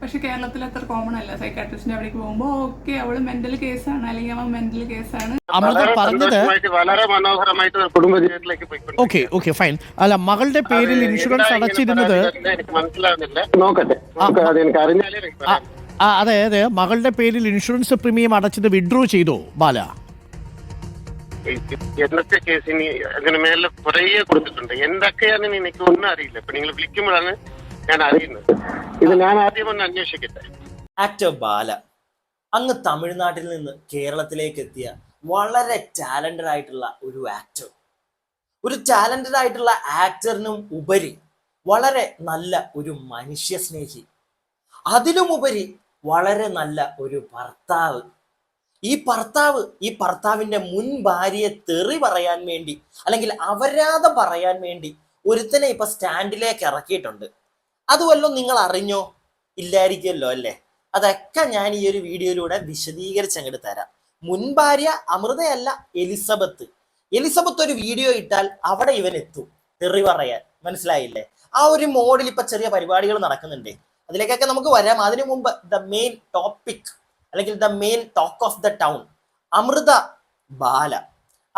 പക്ഷെ കേരളത്തിൽ അത്ര കോമൺ അല്ല. സൈക്കാട്രിസ്റ്റിന്റെ അവിടേക്ക് പോകുമ്പോൾ ഓക്കെ അവള് മെന്റൽ കേസാണ് അല്ലെങ്കിൽ അവൻ മെന്റൽ കേസാണ്. വളരെ മനോഹരമായിട്ട് കുടുംബജീവിതത്തിലേക്ക് പോയിക്കൊണ്ടിരിക്കുകയാണ്. Okay okay fine. അല്ല, മകളുടെ പേരിൽ ഇൻഷുറൻസ് അടച്ചിരുന്നത് എനിക്ക് മനസ്സിലാവുന്നില്ല. നോക്കട്ടെ, എനിക്ക് അറിഞ്ഞാലേ എനിക്ക് പറയാം. അതായത് മകളുടെ പേരിൽ ഇൻഷുറൻസ് പ്രീമിയം അടച്ചത് വിഡ്രോ ചെയ്തോ ബാല? എന്നത്തെ കേസിന് അതിന് മേലെ കുറേ കൊടുത്തിട്ടുണ്ട്. എന്തൊക്കെയാണെന്ന് എനിക്ക് ഒന്നും അറിയില്ല. ഇപ്പൊ നിങ്ങൾ വിളിക്കുമ്പോഴാണ് ഞാൻ അറിയുന്നത്. ഇത് ഞാൻ ആദ്യം ഒന്ന് അന്വേഷിക്കട്ടെ. ആക്ടർ ബാല അങ്ങ് തമിഴ്നാട്ടിൽ നിന്ന് കേരളത്തിലേക്ക് എത്തിയ വളരെ ടാലന്റഡ് ആയിട്ടുള്ള ഒരു ആക്ടർ. ഒരു ടാലന്റഡ് ആയിട്ടുള്ള ആക്ടറിനും ഉപരി വളരെ നല്ല ഒരു മനുഷ്യ സ്നേഹി, അതിലുമുപരി വളരെ നല്ല ഒരു ഭർത്താവ്. ഈ ഭർത്താവിന്റെ മുൻ ഭാര്യയെ തെറി പറയാൻ വേണ്ടി അല്ലെങ്കിൽ അപരാധം പറയാൻ വേണ്ടി ഒരുത്തനെ ഇപ്പൊ സ്റ്റാൻഡിലേക്ക് ഇറക്കിയിട്ടുണ്ട്. അതുവല്ലോ നിങ്ങൾ അറിഞ്ഞോ? ഇല്ലായിരിക്കുമല്ലോ അല്ലേ? അതൊക്കെ ഞാൻ ഈ ഒരു വീഡിയോയിലൂടെ വിശദീകരിച്ച് അങ്ങോട്ട് തരാം. മുൻ ഭാര്യ അമൃതയല്ല, എലിസബത്ത് ഒരു വീഡിയോ ഇട്ടാൽ അവിടെ ഇവൻ എത്തും തെറി പറയാൻ. മനസ്സിലായില്ലേ? ആ ഒരു മോഡിൽ ഇപ്പൊ ചെറിയ പരിപാടികൾ നടക്കുന്നുണ്ട്. അതിലേക്കൊക്കെ നമുക്ക് വരാം. അതിനു മുമ്പ് ദ മെയിൻ ടോപ്പിക് അല്ലെങ്കിൽ the main talk of the town, Amritha Bala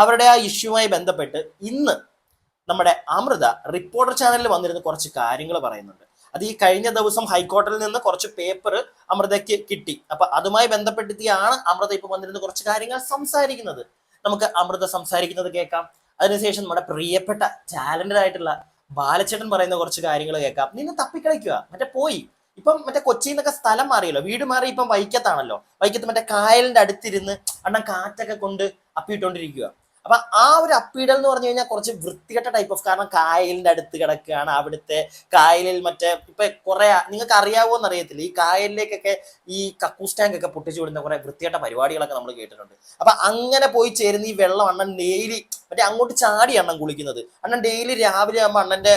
അവരുടെ ആ ഇഷ്യൂമായി ബന്ധപ്പെട്ട് ഇന്ന് നമ്മുടെ അമൃത റിപ്പോർട്ടർ ചാനലിൽ വന്നിരുന്ന കുറച്ച് കാര്യങ്ങൾ പറയുന്നുണ്ട്. അത് ഈ കഴിഞ്ഞ ദിവസം ഹൈക്കോടതിയിൽ നിന്ന് കുറച്ച് പേപ്പർ അമൃതയ്ക്ക് കിട്ടി. അപ്പൊ അതുമായി ബന്ധപ്പെടുത്തിയാണ് അമൃത ഇപ്പൊ വന്നിരുന്ന കുറച്ച് കാര്യങ്ങൾ സംസാരിക്കുന്നത്. നമുക്ക് അമൃത സംസാരിക്കുന്നത് കേൾക്കാം. അതിനുശേഷം നമ്മുടെ പ്രിയപ്പെട്ട ടാലന്റഡ് ആയിട്ടുള്ള ബാലച്ചേട്ടൻ പറയുന്ന കുറച്ച് കാര്യങ്ങൾ കേൾക്കാം. നിന്ന് തപ്പിക്കളിക്കുക, പോയി ഇപ്പം കൊച്ചിയിൽ നിന്നൊക്കെ സ്ഥലം മാറിയല്ലോ, വീട് മാറി ഇപ്പം വൈക്കത്താണല്ലോ. വൈക്കത്ത് കായലിന്റെ അടുത്തിരുന്ന് അണ്ണൻ കാറ്റൊക്കെ കൊണ്ട് അപ്പിയിട്ടോണ്ടിരിക്കുക. അപ്പൊ ആ ഒരു അപ്പീടൽ എന്ന് പറഞ്ഞു കഴിഞ്ഞാൽ കുറച്ച് വൃത്തികെട്ട ടൈപ്പ് ഓഫ്, കാരണം കായലിന്റെ അടുത്ത് കിടക്കുകയാണ്. അവിടുത്തെ കായലിൽ ഇപ്പൊ കുറെ നിങ്ങൾക്ക് അറിയാവോന്ന് അറിയത്തില്ല, ഈ കായലിലേക്കൊക്കെ ഈ കക്കൂസ് ടാങ്ക് ഒക്കെ പൊട്ടിച്ചു വിടുന്ന കുറെ വൃത്തികെട്ട പരിപാടികളൊക്കെ നമ്മൾ കേട്ടിട്ടുണ്ട്. അപ്പൊ അങ്ങനെ പോയി ചേരുന്ന ഈ വെള്ളം അണ്ണൻ ഡെയിലി അങ്ങോട്ട് ചാടി അണ്ണൻ കുളിക്കുന്നത്. അണ്ണൻ ഡെയിലി രാവിലെ ആകുമ്പോൾ അണ്ണന്റെ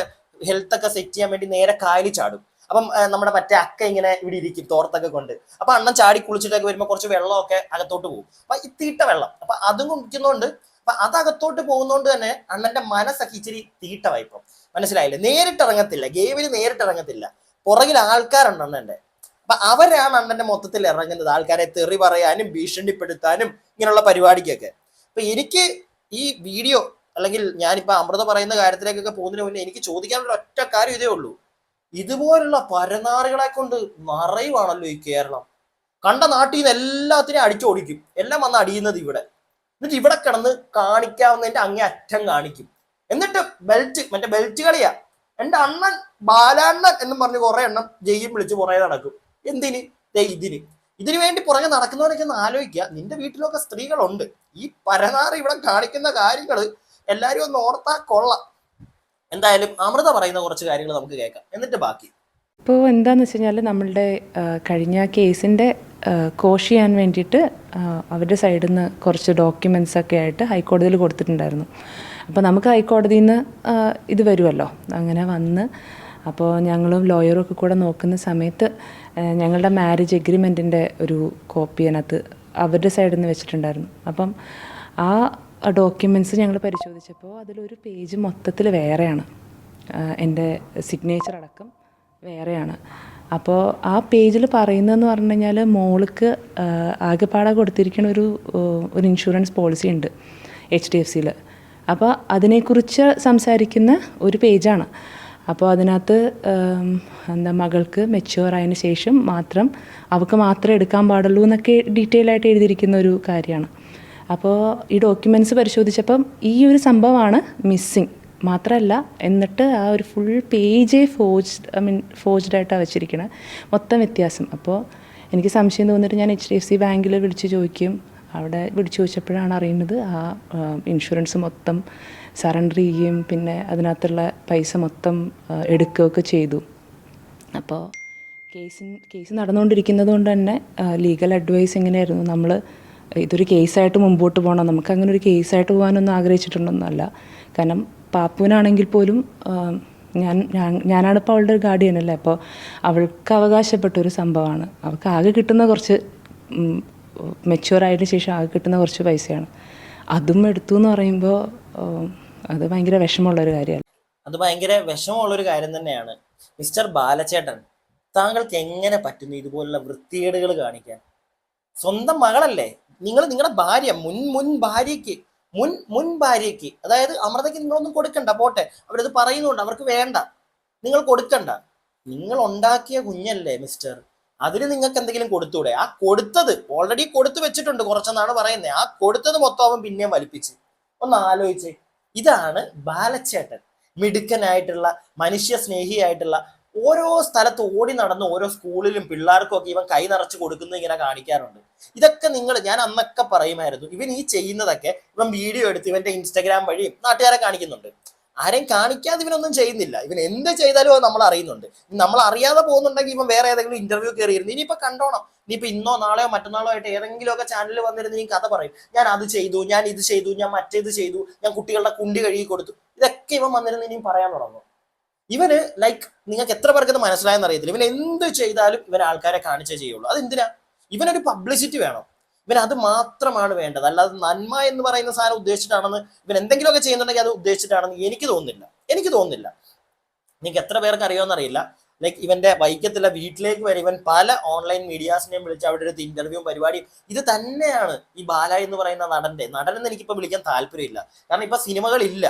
ഹെൽത്ത് ഒക്കെ സെറ്റ് ചെയ്യാൻ വേണ്ടി നേരെ കായലിൽ ചാടും. അപ്പം നമ്മുടെ അക്ക ഇങ്ങനെ ഇവിടെ ഇരിക്കും തോർത്തൊക്കെ കൊണ്ട്. അപ്പൊ അണ്ണൻ ചാടി കുളിച്ചിട്ടൊക്കെ വരുമ്പോൾ കുറച്ച് വെള്ളമൊക്കെ അകത്തോട്ട് പോകും. അപ്പൊ ഈ തീട്ട വെള്ളം, അപ്പൊ അതും കുടിക്കുന്നോണ്ട് അപ്പൊ അതകത്തോട്ട് പോകുന്നോണ്ട് തന്നെ അണ്ണന്റെ മനസ്സൊക്കെ ഇച്ചിരി തീട്ട വായ്പം. മനസ്സിലായില്ലേ? നേരിട്ട് ഇറങ്ങത്തില്ല, ഗെയിമിൽ നേരിട്ട് ഇറങ്ങത്തില്ല. പുറകിൽ ആൾക്കാരുണ്ട് അണ്ണന്റെ. അപ്പൊ അവരാണ് അണ്ണന്റെ മൊത്തത്തിൽ ഇറങ്ങുന്നത്, ആൾക്കാരെ തെറി പറയാനും ഭീഷണിപ്പെടുത്താനും ഇങ്ങനെയുള്ള പരിപാടിക്കൊക്കെ. അപ്പൊ എനിക്ക് ഈ വീഡിയോ അല്ലെങ്കിൽ ഞാനിപ്പോ അമൃത പറയുന്ന കാര്യത്തിലേക്കൊക്കെ പോകുന്നതിന് മുന്നേ എനിക്ക് ചോദിക്കാനുള്ള ഒറ്റ കാര്യം ഇതേ ഉള്ളൂ. ഇതുപോലുള്ള പരനാറുകളെ കൊണ്ട് നിറയുവാണല്ലോ ഈ കേരളം. കണ്ട നാട്ടിൽ നിന്ന് എല്ലാത്തിനെയും അടിച്ചോടിക്കും. എല്ലാം വന്ന് അടിയുന്നത് ഇവിടെ. എന്നിട്ട് ഇവിടെ കിടന്ന് കാണിക്കാവുന്നതിന്റെ അങ്ങേ അറ്റം കാണിക്കും. എന്നിട്ട് ബെൽറ്റ് കളിയാ. എന്റെ അണ്ണൻ ബാലാണ്ണൻ എന്നും പറഞ്ഞ് കുറെ എണ്ണം ജയ്യും വിളിച്ച് പുറകെ നടക്കും. എന്തിന്? ഇതിന് വേണ്ടി പുറകെ നടക്കുന്നവരൊക്കെ ഒന്ന് ആലോചിക്കുക. നിന്റെ വീട്ടിലൊക്കെ സ്ത്രീകളുണ്ട്. ഈ പരനാറ് ഇവിടെ കാണിക്കുന്ന കാര്യങ്ങൾ എല്ലാരും ഒന്ന് ഓർത്താ കൊള്ളാം. എന്തായാലും അമൃത പറയുന്ന കുറച്ച് കാര്യങ്ങൾ നമുക്ക് കേൾക്കാം, എന്നിട്ട് ബാക്കി. ഇപ്പോൾ എന്താണെന്ന് വെച്ച് കഴിഞ്ഞാൽ നമ്മളുടെ കഴിഞ്ഞ കേസിൻ്റെ കോഷ് ചെയ്യാൻ വേണ്ടിയിട്ട് അവരുടെ സൈഡിൽ നിന്ന് കുറച്ച് ഡോക്യുമെൻറ്റ്സ് ഒക്കെ ആയിട്ട് ഹൈക്കോടതിയിൽ കൊടുത്തിട്ടുണ്ടായിരുന്നു. അപ്പോൾ നമുക്ക് ഹൈക്കോടതിയിൽ നിന്ന് ഇത് വരുമല്ലോ, അങ്ങനെ വന്ന് അപ്പോൾ ഞങ്ങളും ലോയറും ഒക്കെ കൂടെ നോക്കുന്ന സമയത്ത് ഞങ്ങളുടെ മാരേജ് എഗ്രിമെൻറ്റിൻ്റെ ഒരു കോപ്പി അതിനകത്ത് അവരുടെ സൈഡിൽ നിന്ന് വെച്ചിട്ടുണ്ടായിരുന്നു. അപ്പം ആ ഡോക്യുമെൻറ്റ്സ് ഞങ്ങൾ പരിശോധിച്ചപ്പോൾ അതിലൊരു പേജ് മൊത്തത്തിൽ വേറെയാണ്, എൻ്റെ സിഗ്നേച്ചർ അടക്കം വേറെയാണ്. അപ്പോൾ ആ പേജിൽ പറയുന്നതെന്ന് പറഞ്ഞു കഴിഞ്ഞാൽ മോൾക്ക് ആകെപ്പാടെ കൊടുത്തിരിക്കുന്ന ഒരു ഇൻഷുറൻസ് പോളിസി ഉണ്ട് HDFCയിൽ. അപ്പോൾ അതിനെക്കുറിച്ച് സംസാരിക്കുന്ന ഒരു പേജാണ്. അപ്പോൾ അതിനകത്ത് മകൾക്ക് മെച്യൂർ ആയതിനു ശേഷം അവൾക്ക് മാത്രമേ എടുക്കാൻ പാടുള്ളൂ എന്നൊക്കെ ഡീറ്റെയിൽ ആയിട്ട് എഴുതിയിരിക്കുന്ന ഒരു കാര്യമാണ്. അപ്പോൾ ഈ ഡോക്യുമെൻറ്റ്സ് പരിശോധിച്ചപ്പം ഈ ഒരു സംഭവമാണ് മിസ്സിങ്. മാത്രമല്ല, എന്നിട്ട് ആ ഒരു ഫുൾ പേജേ ഫോർജ്ഡായിട്ടാണ് വെച്ചിരിക്കുന്നത്, മൊത്തം വ്യത്യാസം. അപ്പോൾ എനിക്ക് സംശയം തോന്നിയിട്ട് ഞാൻ HDFC ബാങ്കിൽ വിളിച്ച് ചോദിക്കും. അവിടെ വിളിച്ച് ചോദിച്ചപ്പോഴാണ് അറിയുന്നത് ആ ഇൻഷുറൻസ് മൊത്തം സറണ്ടർ ചെയ്യുകയും പിന്നെ അതിനകത്തുള്ള പൈസ മൊത്തം എടുക്കുകയൊക്കെ ചെയ്തു. അപ്പോൾ കേസ് നടന്നുകൊണ്ടിരിക്കുന്നത് കൊണ്ട് തന്നെ ലീഗൽ അഡ്വൈസ് എങ്ങനെയായിരുന്നു, നമ്മൾ ഇതൊരു കേസായിട്ട് മുമ്പോട്ട് പോകണം, നമുക്ക് അങ്ങനെ ഒരു കേസായിട്ട് പോകാനൊന്നും ആഗ്രഹിച്ചിട്ടുണ്ടെന്നല്ല. കാരണം പാപ്പുവിനാണെങ്കിൽ പോലും ഞാനാണിപ്പോൾ അവളുടെ ഒരു ഗാർഡിയനല്ലേ, അപ്പോൾ അവൾക്ക് അവകാശപ്പെട്ടൊരു സംഭവമാണ്. അവൾക്ക് ആകെ കിട്ടുന്ന കുറച്ച് മെച്യൂർ ആയതിനു ശേഷം ആകെ കിട്ടുന്ന കുറച്ച് പൈസയാണ്. അതും എടുത്തു എന്ന് പറയുമ്പോൾ അത് ഭയങ്കര വിഷമമുള്ളൊരു കാര്യമാണ്. അത് ഭയങ്കര വിഷമമുള്ളൊരു കാര്യം തന്നെയാണ്. മിസ്റ്റർ ബാലച്ചേട്ടൻ താങ്കൾക്ക് എങ്ങനെ പറ്റുന്നു ഇതുപോലുള്ള വൃത്തികേടുകൾ കാണിക്കാൻ? സ്വന്തം മകളല്ലേ നിങ്ങൾ, നിങ്ങളുടെ ഭാര്യ, മുൻ ഭാര്യയ്ക്ക്, അതായത് അമൃതയ്ക്ക് നിങ്ങളൊന്നും കൊടുക്കണ്ട, പോട്ടെ, അവരത് പറയുന്നുണ്ട്, അവർക്ക് വേണ്ട, നിങ്ങൾ കൊടുക്കണ്ട. നിങ്ങൾ ഉണ്ടാക്കിയ കുഞ്ഞല്ലേ മിസ്റ്റർ, അതിന് നിങ്ങൾക്ക് എന്തെങ്കിലും കൊടുത്തൂടെ? ആ കൊടുത്തത് ഓൾറെഡി കൊടുത്തു വെച്ചിട്ടുണ്ട് കുറച്ചെന്നാണ് പറയുന്നത്. ആ കൊടുത്തത് മൊത്തം അവൻ പിന്നെയും വലിപ്പിച്ച്. ഒന്ന് ആലോചിച്ച്. ഇതാണ് ബാലച്ചേട്ടൻ, മിടുക്കനായിട്ടുള്ള മനുഷ്യ സ്നേഹിയായിട്ടുള്ള, ഓരോ സ്ഥലത്ത് ഓടി നടന്ന് ഓരോ സ്കൂളിലും പിള്ളേർക്കും ഒക്കെ ഇവൻ കൈ നിറച്ച് കൊടുക്കുന്നത് ഇങ്ങനെ കാണിക്കാറുണ്ട്. ഇതൊക്കെ ഞാൻ അന്നൊക്കെ പറയുമായിരുന്നു, ഇവൻ ഈ ചെയ്യുന്നതൊക്കെ ഇവൻ വീഡിയോ എടുത്ത് ഇവന്റെ ഇൻസ്റ്റാഗ്രാം വഴിയും നാട്ടുകാരെ കാണിക്കുന്നുണ്ട്. ആരെയും കാണിക്കാതെ ഇവനൊന്നും ചെയ്യുന്നില്ല. ഇവൻ എന്ത് ചെയ്താലും അത് നമ്മൾ അറിയുന്നുണ്ട്. നമ്മൾ അറിയാതെ പോകുന്നുണ്ടെങ്കിൽ ഇവൻ വേറെ ഏതെങ്കിലും ഇന്റർവ്യൂ കയറിയിരുന്നു. ഇനിയിപ്പോ കണ്ടോണം, ഇനിയിപ്പോ ഇന്നോ നാളെയോ മറ്റന്നാളോ ആയിട്ട് ഏതെങ്കിലുമൊക്കെ ചാനലിൽ വന്നിരുന്ന് നീ കഥ പറയും, ഞാൻ അത് ചെയ്തു, ഞാൻ ഇത് ചെയ്തു, ഞാൻ മറ്റേത് ചെയ്തു, ഞാൻ കുട്ടികളുടെ കുണ്ടി കഴുകി കൊടുത്തു. ഇതൊക്കെ ഇവൻ വന്നിരുന്ന് ഇനിയും പറയാൻ തുടങ്ങും. ഇവന് നിങ്ങൾക്ക് എത്ര പേർക്ക് ഇത് മനസ്സിലായെന്ന് അറിയത്തില്ല. ഇവൻ എന്ത് ചെയ്താലും ഇവൻ ആൾക്കാരെ കാണിച്ചേ ചെയ്യുള്ളൂ. അതെന്തിനാ? ഇവനൊരു പബ്ലിസിറ്റി വേണം. ഇവൻ അത് മാത്രമാണ് വേണ്ടത്. അല്ലാതെ നന്മ എന്ന് പറയുന്ന സാധനം ഉദ്ദേശിച്ചിട്ടാണെന്ന്, ഇവൻ എന്തെങ്കിലുമൊക്കെ ചെയ്യുന്നുണ്ടെങ്കിൽ അത് ഉദ്ദേശിച്ചിട്ടാണെന്ന് എനിക്ക് തോന്നുന്നില്ല. നിങ്ങൾക്ക് എത്ര പേർക്ക് അറിയുമെന്നറിയില്ല. ഇവന്റെ വൈക്കത്തില്ല വീട്ടിലേക്ക് വരെ ഇവൻ പല ഓൺലൈൻ മീഡിയാസിനെയും വിളിച്ച് അവിടെ എടുത്ത് ഇന്റർവ്യൂ പരിപാടി. ഇത് തന്നെയാണ് ഈ ബാല എന്ന് പറയുന്ന നടനെന്ന് എനിക്കിപ്പോ വിളിക്കാൻ താല്പര്യമില്ല. കാരണം ഇപ്പൊ സിനിമകളില്ല.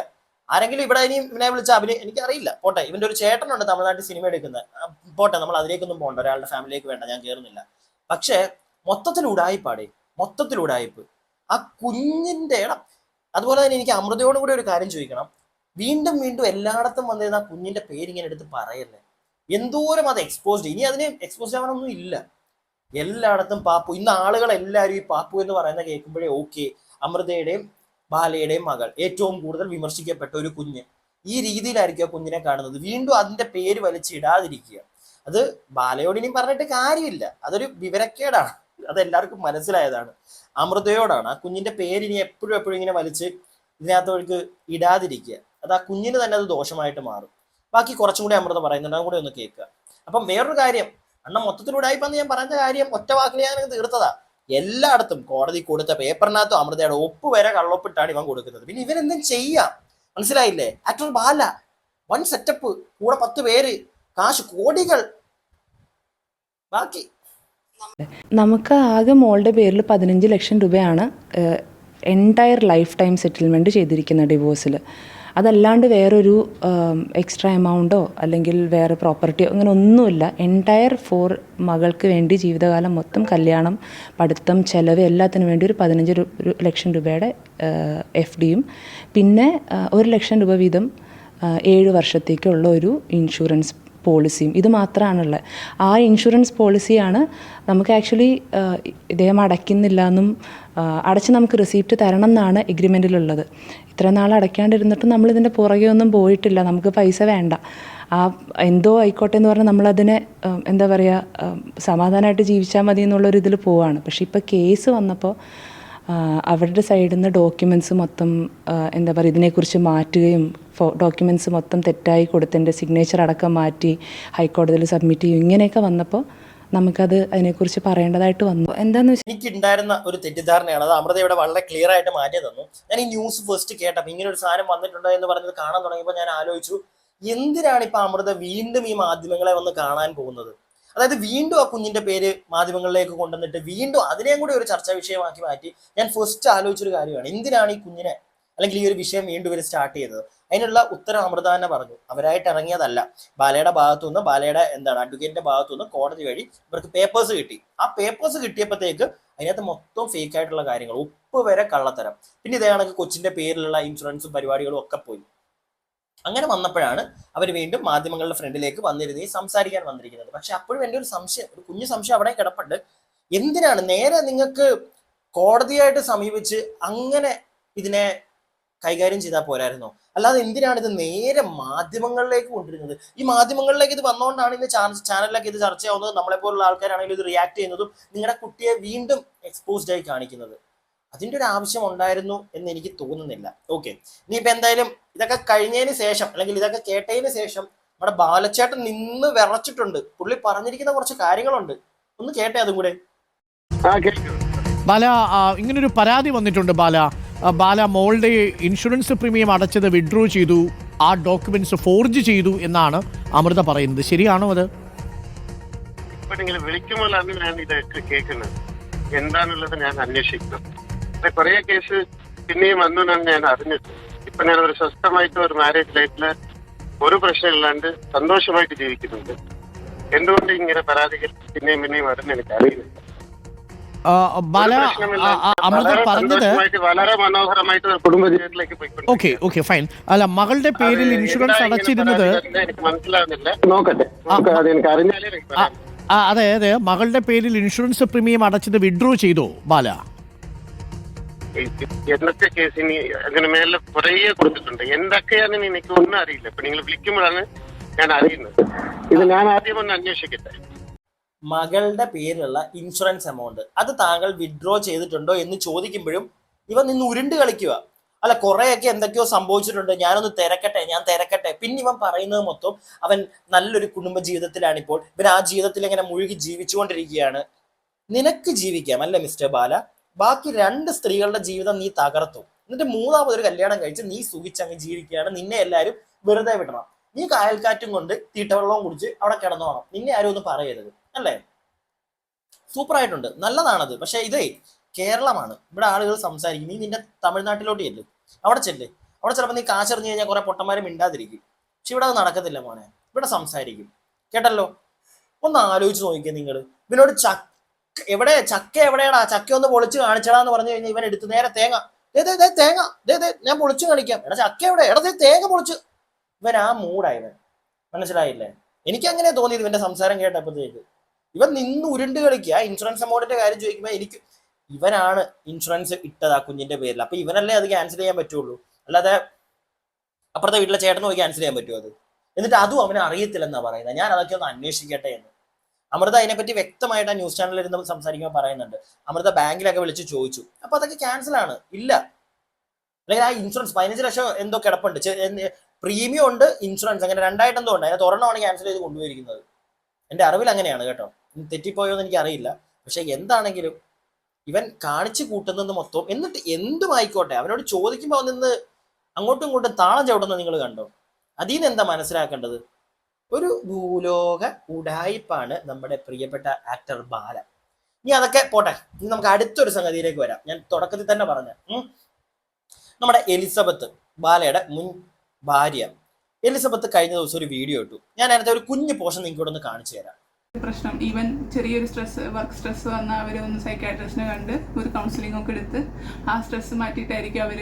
ആരെങ്കിലും ഇവിടെ ഇനി ഇവനെ വിളിച്ച എനിക്കറിയില്ല, പോട്ടെ. ഇവന്റെ ഒരു ചേട്ടനുണ്ട് തമിഴ്നാട്ടിൽ സിനിമ എടുക്കുന്നത്, പോട്ടെ, നമ്മൾ അതിലേക്കൊന്നും പോകണ്ട, ഒരാളുടെ ഫാമിലിയിലേക്ക് വേണ്ട, ഞാൻ കയറുന്നില്ല. പക്ഷേ മൊത്തത്തിൽ ഉടായിപ്പ് ആ കുഞ്ഞിന്റെ ഇടം. അതുപോലെ തന്നെ എനിക്ക് അമൃതയോട് കൂടി ഒരു കാര്യം ചോദിക്കണം. വീണ്ടും എല്ലായിടത്തും വന്നിരുന്ന ആ കുഞ്ഞിന്റെ പേര് ഇങ്ങനെ എടുത്ത് പറയല്ലേ. എന്തോരം അത് എക്സ്പോസ്ഡ്. ഇനി അതിന് എക്സ്പോസ് ആവാനൊന്നും ഇല്ല. എല്ലായിടത്തും പാപ്പു. ഇന്ന് ആളുകളെല്ലാവരും ഈ പാപ്പു എന്ന് പറയുന്ന കേൾക്കുമ്പോഴേ ഓക്കെ, അമൃതയുടെയും ബാലയുടെയും മകൾ ഏറ്റവും കൂടുതൽ വിമർശിക്കപ്പെട്ട ഒരു കുഞ്ഞ്, ഈ രീതിയിലായിരിക്കും ആ കുഞ്ഞിനെ കാണുന്നത്. വീണ്ടും അതിന്റെ പേര് വലിച്ചിടാതിരിക്കുക. അത് ബാലയോട് ഇനിയും പറഞ്ഞിട്ട് കാര്യമില്ല, അതൊരു വിവരക്കേടാണ്. അതെല്ലാവർക്കും മനസ്സിലായതാണ്. അമൃതയോടാണ്. ആ കുഞ്ഞിന്റെ പേര് ഇനി എപ്പോഴും ഇങ്ങനെ വലിച്ച് ഇതിനകത്തോൾക്ക് ഇടാതിരിക്കുക. അത് ആ കുഞ്ഞിന് തന്നെ അത് ദോഷമായിട്ട് മാറും. ബാക്കി കുറച്ചും കൂടി അമൃത പറയുന്നുണ്ട്, അതും കൂടി ഒന്ന് കേൾക്കുക. അപ്പം വേറൊരു കാര്യം, മൊത്തത്തിലൂടായിപ്പെന്ന് ഞാൻ പറഞ്ഞ കാര്യം ഒറ്റ വാക്കിൽ ഞാൻ തീർത്തതാ. എല്ലായിടത്തും കോടതി കൊടുത്ത പേപ്പറിനകത്തും അമൃതയുടെ ഒപ്പ് വരെ കള്ളൊപ്പിട്ടാണ് ഇവൻ കൊടുക്കുന്നത്. പിന്നെ ഇവനെന്തും ചെയ്യാം, മനസ്സിലായില്ലേ? ആക്ടർ ബാല, വൺ സെറ്റപ്പ്, കൂടെ 10 പേര്, കാശ് കോടികൾ. ബാക്കി നമുക്ക് ആകെ മോളുടെ പേരിൽ 15 ലക്ഷം രൂപയാണ് എൻറ്റയർ ലൈഫ് ടൈം സെറ്റിൽമെൻറ്റ് ചെയ്തിരിക്കുന്ന ഡിവോഴ്സിൽ. അതല്ലാണ്ട് വേറൊരു എക്സ്ട്രാ എമൗണ്ടോ അല്ലെങ്കിൽ വേറെ പ്രോപ്പർട്ടിയോ അങ്ങനെ ഒന്നുമില്ല. എൻറ്റയർ മകൾക്ക് വേണ്ടി ജീവിതകാലം മൊത്തം കല്യാണം, പഠിത്തം, ചെലവ് എല്ലാത്തിനും വേണ്ടി ഒരു 15 ലക്ഷം രൂപയുടെ FDയും പിന്നെ 1 ലക്ഷം രൂപ വീതം 7 വർഷത്തേക്കുള്ള ഒരു ഇൻഷുറൻസ് പോളിസിയും. ഇത് മാത്രമാണുള്ളത്. ആ ഇൻഷുറൻസ് പോളിസിയാണ് നമുക്ക് ആക്ച്വലി ഇദ്ദേഹം അടയ്ക്കുന്നില്ല എന്നും അടച്ച് നമുക്ക് റിസീപ്റ്റ് തരണം എന്നാണ് എഗ്രിമെൻറ്റിലുള്ളത്. ഇത്ര നാൾ അടയ്ക്കാണ്ടിരുന്നിട്ട് നമ്മളിതിൻ്റെ പുറകെ ഒന്നും പോയിട്ടില്ല. നമുക്ക് പൈസ വേണ്ട, ആ എന്തോ ആയിക്കോട്ടെ എന്ന് പറഞ്ഞാൽ നമ്മളതിനെ എന്താ പറയുക, സമാധാനമായിട്ട് ജീവിച്ചാൽ മതി എന്നുള്ളൊരു ഇതിൽ പോവാണ്. പക്ഷേ ഇപ്പോൾ കേസ് വന്നപ്പോൾ അവരുടെ സൈഡിൽ നിന്ന് ഡോക്യുമെൻറ്റ്സ് മൊത്തം എന്താ പറയുക ഇതിനെക്കുറിച്ച് മാറ്റുകയും ഡോക്യുമെൻറ്റ്സ് മൊത്തം തെറ്റായി കൊടുത്തതിൻ്റെ സിഗ്നേച്ചർ അടക്കം മാറ്റി ഹൈക്കോടതിയിൽ സബ്മിറ്റ് ചെയ്യും, ഇങ്ങനെയൊക്കെ വന്നപ്പോൾ നമുക്കത് അതിനെക്കുറിച്ച് പറയേണ്ടതായിട്ട് വന്നു. എന്താണെന്ന് വെച്ചാൽ എനിക്കുണ്ടായിരുന്ന ഒരു തെറ്റിദ്ധാരണയാണ്, അത് അമൃത ഇവിടെ വളരെ ക്ലിയർ ആയിട്ട് മാറ്റി തന്നു. ഞാൻ ഈ ന്യൂസ് ഫസ്റ്റ് കേട്ടപ്പോൾ ഇങ്ങനെ ഒരു സാധനം വന്നിട്ടുണ്ടോ എന്ന് പറഞ്ഞത് കാണാൻ തുടങ്ങിയപ്പോൾ ഞാൻ ആലോചിച്ചു, എന്തിനാണ് ഇപ്പം അമൃത വീണ്ടും ഈ മാധ്യമങ്ങളെ വന്ന് കാണാൻ പോകുന്നത്? അതായത് വീണ്ടും ആ കുഞ്ഞിന്റെ പേര് മാധ്യമങ്ങളിലേക്ക് കൊണ്ടുവന്നിട്ട് വീണ്ടും അതിനെയും കൂടി ഒരു ചർച്ചാ വിഷയമാക്കി മാറ്റി. ഞാൻ ഫസ്റ്റ് ആലോചിച്ചൊരു കാര്യമാണ്, എന്തിനാണ് ഈ കുഞ്ഞിനെ അല്ലെങ്കിൽ ഈ ഒരു വിഷയം വീണ്ടും ഇവർ സ്റ്റാർട്ട് ചെയ്തത്? അതിനുള്ള ഉത്തരം അമൃത തന്നെ പറഞ്ഞു. അവരായിട്ട് ഇറങ്ങിയതല്ല. ബാലയുടെ ഭാഗത്തുനിന്ന്, ബാലയുടെ അഡ്വക്കേറ്റിന്റെ ഭാഗത്തുനിന്ന് കോടതി വഴി ഇവർക്ക് പേപ്പേഴ്സ് കിട്ടി. ആ പേപ്പേഴ്സ് കിട്ടിയപ്പോഴത്തേക്ക് അതിനകത്ത് മൊത്തം ഫേക്ക് ആയിട്ടുള്ള കാര്യങ്ങൾ, ഒപ്പ് വരെ കള്ളത്തരം. പിന്നെ ഇതേ കണക്ക് കൊച്ചിന്റെ പേരിലുള്ള ഇൻഷുറൻസും പരിപാടികളും ഒക്കെ പോയി. അങ്ങനെ വന്നപ്പോഴാണ് അവർ വീണ്ടും മാധ്യമങ്ങളുടെ ഫ്രണ്ടിലേക്ക് വന്നിരുന്ന് സംസാരിക്കാൻ വന്നിരിക്കുന്നത്. പക്ഷെ അപ്പോഴും എൻ്റെ ഒരു സംശയം, ഒരു കുഞ്ഞു സംശയം അവിടെ കിടപ്പുണ്ട്. എന്തിനാണ് നേരെ നിങ്ങൾക്ക് കോടതിയായിട്ട് സമീപിച്ച് അങ്ങനെ ഇതിനെ കൈകാര്യം ചെയ്താൽ പോരായിരുന്നോ? അല്ലാതെ എന്തിനാണ് ഇത് നേരെ മാധ്യമങ്ങളിലേക്ക് കൊണ്ടുവരുന്നത്? ഈ മാധ്യമങ്ങളിലേക്ക് ഇത് വന്നുകൊണ്ടാണ് ഇന്ന് ചാനലിലൊക്കെ ഇത് ചർച്ചയാവുന്നത്. നമ്മളെപ്പോലുള്ള ആൾക്കാരാണെങ്കിലും ഇത് റിയാക്ട് ചെയ്യുന്നതും നിങ്ങളുടെ കുട്ടിയെ വീണ്ടും എക്സ്പോസ്ഡ് ആയി കാണിക്കുന്നത്. അതിൻ്റെ ഒരു ആവശ്യം ഉണ്ടായിരുന്നു എന്ന് എനിക്ക് തോന്നുന്നില്ല. ഓക്കെ, ഇനിയിപ്പോൾ എന്തായാലും ഇതൊക്കെ കഴിഞ്ഞതിന് ശേഷം അല്ലെങ്കിൽ ഇതൊക്കെ കേട്ടതിന് ശേഷം നമ്മുടെ ബാലച്ചേട്ടൻ നിന്ന് വിറച്ചിട്ടുണ്ട്. പുള്ളി പറഞ്ഞിരിക്കുന്ന കുറച്ച് കാര്യങ്ങളുണ്ട്, ഒന്ന് കേട്ടേ അതും കൂടെ. ബാല, ഇങ്ങനൊരു പരാതി വന്നിട്ടുണ്ട്. ബാല മോളുടെ ഇൻഷുറൻസ് പ്രീമിയം അടച്ചത് വിഡ്രോ ചെയ്തു, ആ ഡോക്യുമെന്റ്സ് ഫോർജ് ചെയ്തു എന്നാണ് അമൃത പറയുന്നത്. ശരിയാണോ അത്? ഇപ്പൊ നിങ്ങൾ വിളിക്കുമ്പോഴാണ് ഞാൻ ഇതൊക്കെ കേൾക്കുന്നത്. എന്താണുള്ളത് ഞാൻ അന്വേഷിക്കുന്നത്. കുറെ കേസ് പിന്നെയും വന്നു എന്നാണ് ഞാൻ അറിഞ്ഞത്. ഇപ്പൊ ഞാൻ ഒരു സ്വസ്ഥമായിട്ട് ഒരു മാരേജ് ലൈഫില് ഒരു പ്രശ്നമില്ലാണ്ട് സന്തോഷമായിട്ട് ജീവിക്കുന്നുണ്ട്. എന്തുകൊണ്ട് ഇങ്ങനെ പരാതികൾ പിന്നെയും പിന്നെയും വരുന്ന എനിക്ക് അറിയുന്നില്ല. ബാല, അമൃത പറഞ്ഞത് വളരെ മനോഹരമായിട്ട് കുടുംബജീവിതത്തിലേക്ക് പോയിക്കൊണ്ട് ഓക്കെ ഫൈൻ. അല്ല, മകളുടെ പേരിൽ ഇൻഷുറൻസ് അടച്ചിരുന്നത് എനിക്ക് മനസ്സിലാവുന്നില്ല. നോക്കട്ടെ, അത് എനിക്ക് അറിഞ്ഞാലേ എനിക്ക് പറയാം. അതായത് മകളുടെ പേരിൽ ഇൻഷുറൻസ് പ്രീമിയം അടച്ചത് വിഡ്രോ ചെയ്തോ ബാല? എന്നത്തെ കേസിന് അങ്ങനെ മേലെ കുറേ കൊടുത്തിട്ടുണ്ട്. എന്തൊക്കെയാണെന്ന് എനിക്ക് ഒന്നും അറിയില്ല. ഇപ്പൊ നിങ്ങൾ വിളിക്കുമ്പോഴാണ് ഞാൻ അറിയുന്നത്. ഇത് ഞാൻ ആദ്യം ഒന്ന് അന്വേഷിക്കട്ടെ. മകളുടെ പേരിലുള്ള ഇൻഷുറൻസ് എമൗണ്ട് അത് താങ്കൾ വിഡ്രോ ചെയ്തിട്ടുണ്ടോ എന്ന് ചോദിക്കുമ്പോഴും ഇവൻ നിന്ന് ഉരുണ്ട് കളിക്കുക. അല്ല, കുറെയൊക്കെ എന്തൊക്കെയോ സംഭവിച്ചിട്ടുണ്ട്, ഞാനൊന്ന് ഞാൻ തിരക്കട്ടെ. പിന്നെ ഇവൻ പറയുന്നത് മൊത്തം അവൻ നല്ലൊരു കുടുംബ ജീവിതത്തിലാണിപ്പോൾ, ഇവൻ ആ ജീവിതത്തിൽ ഇങ്ങനെ മുഴുകി ജീവിച്ചുകൊണ്ടിരിക്കുകയാണ്. നിനക്ക് ജീവിക്കാം അല്ലേ മിസ്റ്റർ ബാല? ബാക്കി 2 സ്ത്രീകളുടെ ജീവിതം നീ തകർത്തു. എന്നിട്ട് 3ാമതൊരു കല്യാണം കഴിച്ച് നീ സുഖിച്ചങ്ങ് ജീവിക്കുകയാണ്. നിന്നെ എല്ലാവരും വെറുതെ വിടണം. നീ കായൽക്കാറ്റും കൊണ്ട് തീട്ടവെള്ളവും കുടിച്ച് അവിടെ കിടന്നോണം. നിന്നെ ആരും ഒന്നും പറയരുത് അല്ലേ? സൂപ്പറായിട്ടുണ്ട്, നല്ലതാണത്. പക്ഷെ ഇതേ കേരളമാണ്, ഇവിടെ ആളുകൾ സംസാരിക്കും. നീ നിന്റെ തമിഴ്നാട്ടിലോട്ട് ചെല്ല്, അവിടെ ചിലപ്പോൾ നീ കാശെറിഞ്ഞു കഴിഞ്ഞാൽ കുറെ പൊട്ടന്മാരും മിണ്ടാതിരിക്കും. പക്ഷെ ഇവിടെ അത് നടക്കത്തില്ല മോനെ, ഇവിടെ സംസാരിക്കും. കേട്ടല്ലോ? ഒന്ന് ആലോചിച്ച് നോക്കിയേ നിങ്ങൾ. ഇവനോട് ചക്ക എവിടെയാടാ, ചക്ക ഒന്ന് പൊളിച്ച് കാണിച്ചടാന്ന് പറഞ്ഞു കഴിഞ്ഞാൽ ഇവൻ എടുത്ത് നേരെ തേങ്ങ ഞാൻ പൊളിച്ചു കാണിക്കാം. എടാ ചക്ക എവിടെ? എടാ തേങ്ങ പൊളിച്ച്. ഇവൻ ആ മൂടായവൻ, മനസ്സിലായില്ലേ? എനിക്ക് അങ്ങനെ തോന്നിയത് ഇവന്റെ സംസാരം കേട്ടപ്പോഴത്തേക്ക്. ഇവൻ നിന്ന് ഉരുണ്ട് കളിക്കുക. ഇൻഷുറൻസ് എമൗണ്ടിന്റെ കാര്യം ചോദിക്കുമ്പോൾ ഇവനാണ് ഇൻഷുറൻസ് ഇട്ടത് ആ കുഞ്ഞിന്റെ പേരിൽ. അപ്പൊ ഇവനല്ലേ അത് ക്യാൻസൽ ചെയ്യാൻ പറ്റുള്ളൂ, അല്ലാതെ അപ്പുറത്തെ വീട്ടിലെ ചേട്ടന് പോയി ക്യാൻസൽ ചെയ്യാൻ പറ്റുമോ അത്? എന്നിട്ട് അതും അവന് അറിയത്തില്ലെന്നാ പറയുന്നത്. ഞാൻ അതൊക്കെ ഒന്ന് അന്വേഷിക്കട്ടെ എന്ന്. അമൃത അതിനെപ്പറ്റി വ്യക്തമായിട്ട് ആ ന്യൂസ് ചാനലിൽ ഇരുന്ന് സംസാരിക്കുമ്പോൾ പറയുന്നുണ്ട്. അമൃത ബാങ്കിലൊക്കെ വിളിച്ച് ചോദിച്ചു, അപ്പൊ അതൊക്കെ ക്യാൻസൽ ആണ്, ഇല്ല. അല്ലെങ്കിൽ ആ ഇൻഷുറൻസ് 15 ലക്ഷം എന്തോ കിടപ്പുണ്ട്, പ്രീമിയം ഉണ്ട്, ഇൻഷുറൻസ് അങ്ങനെ 2 എന്തോ ഉണ്ട്. അതിനകത്ത് ഒരെണ്ണമാണ് ക്യാൻസൽ ചെയ്ത് കൊണ്ടുപോയിരിക്കുന്നത്. എന്റെ അറിവിൽ അങ്ങനെയാണ് കേട്ടോ, തെറ്റിപ്പോയോ എന്ന് എനിക്ക് അറിയില്ല. പക്ഷെ എന്താണെങ്കിലും ഇവൻ കാണിച്ചു കൂട്ടുന്നത് മൊത്തം. എന്നിട്ട് എന്തും ആയിക്കോട്ടെ, അവനോട് ചോദിക്കുമ്പോൾ നിന്ന് അങ്ങോട്ടും ഇങ്ങോട്ടും താളം ചവിടുന്നത് നിങ്ങൾ കണ്ടോ? അതിൽ നിന്ന് എന്താ മനസ്സിലാക്കേണ്ടത്? ഒരു ഭൂലോക ഉഡായിപ്പാണ് നമ്മുടെ പ്രിയപ്പെട്ട ആക്ടർ ബാല. ഇനി അതൊക്കെ പോട്ടെ, ഇനി നമുക്ക് അടുത്തൊരു സംഗതിയിലേക്ക് വരാം. ഞാൻ തുടക്കത്തിൽ തന്നെ പറഞ്ഞ നമ്മുടെ എലിസബത്ത്, ബാലയുടെ മുൻ ഭാര്യ എലിസബത്ത് കഴിഞ്ഞ ദിവസം ഒരു വീഡിയോ ഇട്ടു. ഞാൻ അതിനകത്ത് ഒരു കുഞ്ഞു പോർഷൻ നിങ്ങൾക്ക് ഇവിടെ ഒന്ന് കാണിച്ചു തരാം. പ്രശ്നം ഈവൻ ചെറിയൊരു വർക്ക് സ്ട്രെസ് വന്നാൽ അവർ ഒന്ന് സൈക്കാട്രിസ്റ്റിനെ കണ്ട് ഒരു കൗൺസിലിംഗ് ഒക്കെ എടുത്ത് ആ സ്ട്രെസ് മാറ്റിയിട്ടായിരിക്കും അവർ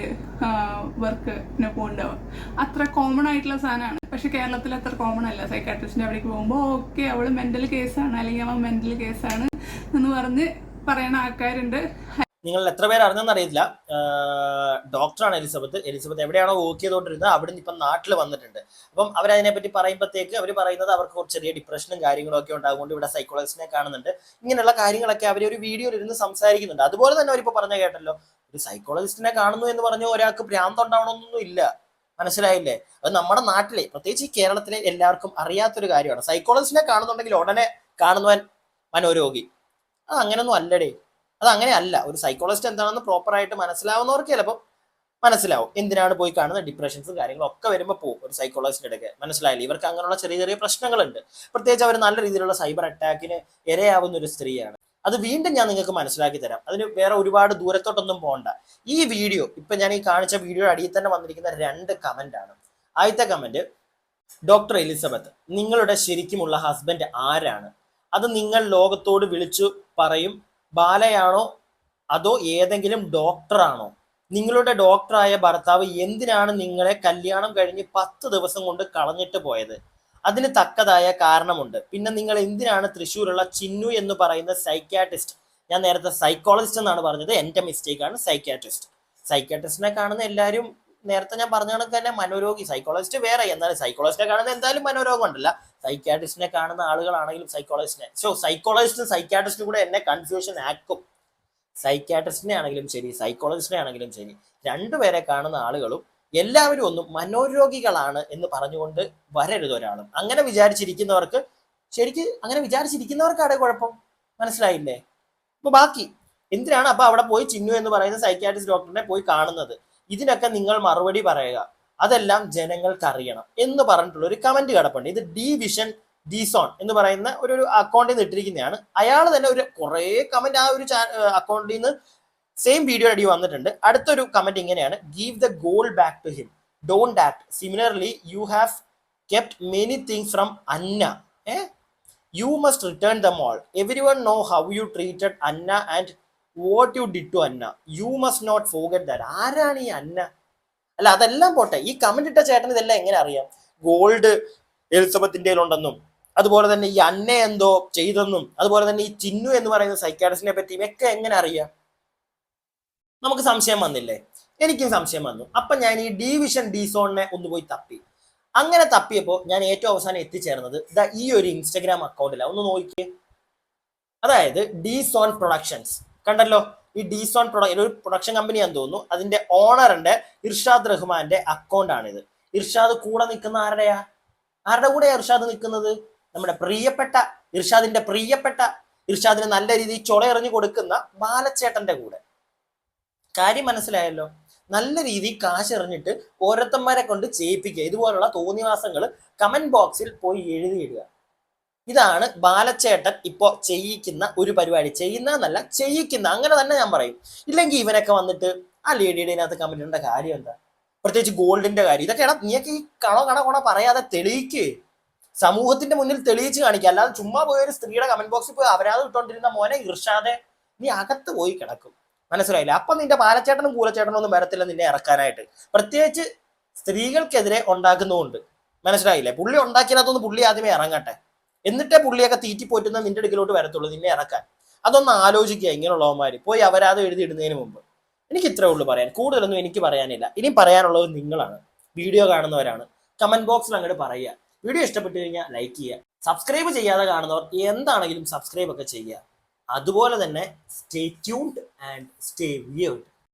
വർക്കിന് പോകണ്ടാവുക. അത്ര കോമൺ ആയിട്ടുള്ള സാധനമാണ്. പക്ഷെ കേരളത്തിൽ അത്ര കോമൺ അല്ല. സൈക്കാട്രിസ്റ്റിൻ്റെ അവിടേക്ക് പോകുമ്പോൾ ഓക്കെ അവൾ മെൻ്റൽ കേസാണ് അല്ലെങ്കിൽ അവൻ മെൻ്റൽ കേസാണ് എന്ന് പറഞ്ഞ് പറയുന്ന ആൾക്കാരുണ്ട്. നിങ്ങൾ എത്ര പേര് അറിഞ്ഞെന്ന് അറിയില്ല. ഡോക്ടറാണ് എലിസബത്ത്. എവിടെയാണോ വർക്ക് ചെയ്തുകൊണ്ടിരുന്നത് അവിടെ നിന്ന് ഇപ്പം നാട്ടിൽ വന്നിട്ടുണ്ട്. അപ്പം അവരതിനെപ്പറ്റി പറയുമ്പോഴത്തേക്ക് അവർ പറയുന്നത് അവർക്ക് കുറച്ച് ചെറിയ ഡിപ്രഷനും കാര്യങ്ങളും ഒക്കെ ഉണ്ടാകുകൊണ്ട് ഇവിടെ സൈക്കോളജിസ്റ്റിനെ കാണുന്നുണ്ട്. ഇങ്ങനെയുള്ള കാര്യങ്ങളൊക്കെ അവർ ഒരു വീഡിയോയിൽ ഇരുന്ന് സംസാരിക്കുന്നുണ്ട്. അതുപോലെ തന്നെ അവരിപ്പോൾ പറഞ്ഞ കേട്ടല്ലോ, ഒരു സൈക്കോളജിസ്റ്റിനെ കാണുന്നു എന്ന് പറഞ്ഞ് ഒരാൾക്ക് ഭ്രാന്ത് ഉണ്ടാവണമെന്നൊന്നും ഇല്ല, മനസ്സിലായില്ലേ? അത് നമ്മുടെ നാട്ടിലെ, പ്രത്യേകിച്ച് ഈ കേരളത്തിലെ എല്ലാവർക്കും അറിയാത്തൊരു കാര്യമാണ്. സൈക്കോളജിസ്റ്റിനെ കാണുന്നുണ്ടെങ്കിൽ ഉടനെ കാണുന്നവൻ മനോരോഗി. അത് അങ്ങനെയൊന്നും അല്ലടേ, അത് അങ്ങനെ അല്ല. ഒരു സൈക്കോളജിസ്റ്റ് എന്താണെന്ന് പ്രോപ്പറായിട്ട് മനസ്സിലാവുന്നവർക്ക് ചിലപ്പോൾ മനസ്സിലാവും എന്തിനാണ് പോയി കാണുന്നത്. ഡിപ്രഷൻസും കാര്യങ്ങളും ഒക്കെ വരുമ്പോൾ പോകും ഒരു സൈക്കോളജിസ്റ്റിന്റെ ഇടയ്ക്ക്, മനസ്സിലായില്ലേ? ഇവർക്ക് അങ്ങനെയുള്ള ചെറിയ ചെറിയ പ്രശ്നങ്ങളുണ്ട്. പ്രത്യേകിച്ച് അവർ നല്ല രീതിയിലുള്ള സൈബർ അറ്റാക്കിന് ഇരയാവുന്ന ഒരു സ്ത്രീയാണ്. അത് വീണ്ടും ഞാൻ നിങ്ങൾക്ക് മനസ്സിലാക്കി തരാം. അതിന് വേറെ ഒരുപാട് ദൂരത്തോട്ടൊന്നും പോകണ്ട. ഈ വീഡിയോ ഇപ്പൊ ഞാൻ ഈ കാണിച്ച വീഡിയോയുടെ അടിയിൽ തന്നെ വന്നിരിക്കുന്ന 2 കമന്റ് ആണ്. ആദ്യത്തെ കമന്റ്, ഡോക്ടർ എലിസബത്ത്, നിങ്ങളുടെ ശരിക്കുമുള്ള ഹസ്ബൻഡ് ആരാണ്? അത് നിങ്ങൾ ലോകത്തോട് വിളിച്ചു പറയും. ബാലയാണോ അതോ ഏതെങ്കിലും ഡോക്ടറാണോ? നിങ്ങളുടെ ഡോക്ടറായ ഭർത്താവ് എന്തിനാണ് നിങ്ങളെ കല്യാണം കഴിഞ്ഞ് 10 ദിവസം കൊണ്ട് കളഞ്ഞിട്ട് പോയത്? അതിന് തക്കതായ കാരണമുണ്ട്. പിന്നെ നിങ്ങൾ എന്തിനാണ് തൃശ്ശൂരുള്ള ചിന്നു എന്ന് പറയുന്ന സൈക്യാട്രിസ്റ്റ്, ഞാൻ നേരത്തെ സൈക്കോളജിസ്റ്റ് എന്നാണ് പറഞ്ഞത്, എന്റെ മിസ്റ്റേക്കാണ്, സൈക്യാട്രിസ്റ്റിനെ കാണുന്ന എല്ലാവരും നേരത്തെ ഞാൻ പറഞ്ഞ കണക്ക് തന്നെ മനോരോഗി. സൈക്കോളജിസ്റ്റ് വേറെ, എന്നാലും സൈക്കോളജിസ്റ്റിനെ കാണുന്ന എന്തായാലും മനോരോഗം ഉണ്ടല്ല. സൈക്യാട്രിസ്റ്റിനെ കാണുന്ന ആളുകളാണെങ്കിലും സൈക്കോളജിസ്റ്റും സൈക്യാട്രിസ്റ്റും കൂടെ എന്നെ കൺഫ്യൂഷൻ ആക്കും. സൈക്യാട്രിസ്റ്റിനെ ആണെങ്കിലും ശരി, സൈക്കോളജിസ്റ്റിനെ ആണെങ്കിലും ശരി, 2 പേരെ കാണുന്ന ആളുകളും എല്ലാവരും ഒന്നും മനോരോഗികളാണ് എന്ന് പറഞ്ഞുകൊണ്ട് വരരുത് ഒരാളും. അങ്ങനെ വിചാരിച്ചിരിക്കുന്നവർക്ക് അങ്ങനെ വിചാരിച്ചിരിക്കുന്നവർക്കാണ് കുഴപ്പം, മനസ്സിലായില്ലേ? അപ്പൊ ബാക്കി എന്തിനാണ് അപ്പൊ അവിടെ പോയി ചിന്നു എന്ന് പറയുന്ന സൈക്യാട്രിസ്റ്റ് ഡോക്ടറിനെ പോയി കാണുന്നത്? ഇതിനൊക്കെ നിങ്ങൾ മറുപടി പറയുക, അതെല്ലാം ജനങ്ങൾക്ക് അറിയണം എന്ന് പറഞ്ഞിട്ടുള്ള ഒരു കമന്റ് കിടപ്പുണ്ട്. ഇത് ഡി വിഷൻ ഡീസോൺ എന്ന് പറയുന്ന ഒരു അക്കൗണ്ടിൽ നിന്ന് ഇട്ടിരിക്കുന്നതാണ്. അയാൾ തന്നെ ഒരു കുറേ കമന്റ് ആ ഒരു അക്കൗണ്ടിൽ നിന്ന് സെയിം വീഡിയോ അടി വന്നിട്ടുണ്ട്. അടുത്തൊരു കമന്റ് ഇങ്ങനെയാണ്: give the goal back to him, don't act similarly, you have kept many things from Anna, you must return them all, everyone know how you treated Anna and what you did to Anna, you must not forget that. ആരാണ് ഈ അന്ന? അല്ല അതെല്ലാം പോട്ടെ, ഈ comment ഇട്ട ചേട്ടൻ ഇതെല്ലാം എങ്ങനെ അറിയാം? ഗോൾഡ് എലിസബത്തിന്റെ ഉണ്ടെന്നും അതുപോലെ തന്നെ ഈ അന്ന എന്തോ ചെയ്തെന്നും അതുപോലെ തന്നെ ഈ ചിന്നു എന്ന് പറയുന്ന സൈക്കാട്രിസ്റ്റിനെ പറ്റിയും ഒക്കെ എങ്ങനെ അറിയാം? നമുക്ക് സംശയം വന്നില്ലേ? എനിക്കും സംശയം വന്നു. അപ്പൊ ഞാൻ ഈ ഡിവിഷൻ ഡീസോണിനെ ഒന്ന് പോയി തപ്പി. അങ്ങനെ തപ്പിയപ്പോൾ ഞാൻ ഏറ്റവും അവസാനം എത്തിച്ചേർന്നത് ഈ ഒരു ഇൻസ്റ്റഗ്രാം അക്കൗണ്ടിലാണ്. ഒന്ന് നോക്കിയേ. അതായത് ഡീസോൺ പ്രൊഡക്ഷൻസ് കണ്ടല്ലോ. ഈ ഡീസോൺ ഒരു പ്രൊഡക്ഷൻ കമ്പനിയാന്ന് തോന്നുന്നു. അതിന്റെ ഓണറിന്റെ ഇർഷാദ് റഹ്മാന്റെ അക്കൗണ്ട് ആണിത്. ഇർഷാദ് കൂടെ നിൽക്കുന്ന ആരുടെ കൂടെയാ ഇർഷാദ് നിൽക്കുന്നത്? നമ്മുടെ പ്രിയപ്പെട്ട ഇർഷാദിന് നല്ല രീതിയിൽ ചൊളയെറിഞ്ഞു കൊടുക്കുന്ന ബാലച്ചേട്ടന്റെ കൂടെ. കാര്യം മനസ്സിലായല്ലോ? നല്ല രീതിയിൽ കാശ് എറിഞ്ഞിട്ട് ഓരോരുത്തന്മാരെ കൊണ്ട് ചെയ്യിപ്പിക്കുക. ഇതുപോലുള്ള തോന്നിവാസങ്ങൾ കമന്റ് ബോക്സിൽ പോയി എഴുതിയിടുക. ഇതാണ് ബാലച്ചേട്ടൻ ഇപ്പോൾ ചെയ്യിക്കുന്ന ഒരു പരിപാടി. ചെയ്യുന്നതെന്നല്ല, ചെയ്യിക്കുന്ന, അങ്ങനെ തന്നെ ഞാൻ പറയും. ഇല്ലെങ്കിൽ ഇവനൊക്കെ വന്നിട്ട് ആ ലേഡിയുടെ അതിനകത്ത് കമന്റ് ഇടേണ്ട കാര്യം എന്താ? പ്രത്യേകിച്ച് ഗോൾഡിന്റെ കാര്യം. ഇതൊക്കെ നീയൊക്കെ ഈ കണ പറയാതെ തെളിയിക്ക്, സമൂഹത്തിന്റെ മുന്നിൽ തെളിയിച്ച് കാണിക്കുക. അല്ലാതെ ചുമ്മാ പോയ ഒരു സ്ത്രീയുടെ കമന്റ് ബോക്സിൽ പോയി അവരാത് ഇട്ടോണ്ടിരുന്ന മോനെ ഇർഷാദെ, നീ അകത്ത് പോയി കിടക്കും. മനസ്സിലായില്ല? അപ്പൊ നിന്റെ ബാലച്ചേട്ടനും കൂലച്ചേട്ടനും ഒന്നും വരത്തില്ല നിന്നെ ഇറക്കാനായിട്ട്. പ്രത്യേകിച്ച് സ്ത്രീകൾക്കെതിരെ ഉണ്ടാക്കുന്നതുകൊണ്ട്. മനസ്സിലായില്ലേ? പുള്ളി ഉണ്ടാക്കിയതിനകത്തൊന്ന് പുള്ളി ആദ്യമേ ഇറങ്ങട്ടെ, എന്നിട്ടേ പുള്ളിയൊക്കെ തീറ്റിപ്പോറ്റുന്ന നിന്റെ അടുക്കിലോട്ട് വരത്തുള്ളൂ നിന്നെ ഇറക്കാൻ. അതൊന്ന് ആലോചിക്കുക ഇങ്ങനെയുള്ളവന്മാര് പോയി അവരാത് എഴുതിയിടുന്നതിന് മുമ്പ്. എനിക്ക് ഇത്രേ ഉള്ളൂ പറയാൻ, കൂടുതലൊന്നും എനിക്ക് പറയാനില്ല. ഇനിയും പറയാനുള്ളത് നിങ്ങളാണ്, വീഡിയോ കാണുന്നവരാണ്. കമന്റ് ബോക്സിൽ അങ്ങോട്ട് പറയുക. വീഡിയോ ഇഷ്ടപ്പെട്ടു കഴിഞ്ഞാൽ ലൈക്ക് ചെയ്യുക. സബ്സ്ക്രൈബ് ചെയ്യാതെ കാണുന്നവർ എന്താണെങ്കിലും സബ്സ്ക്രൈബ് ഒക്കെ ചെയ്യുക. അതുപോലെ തന്നെ stay tuned and stay weird.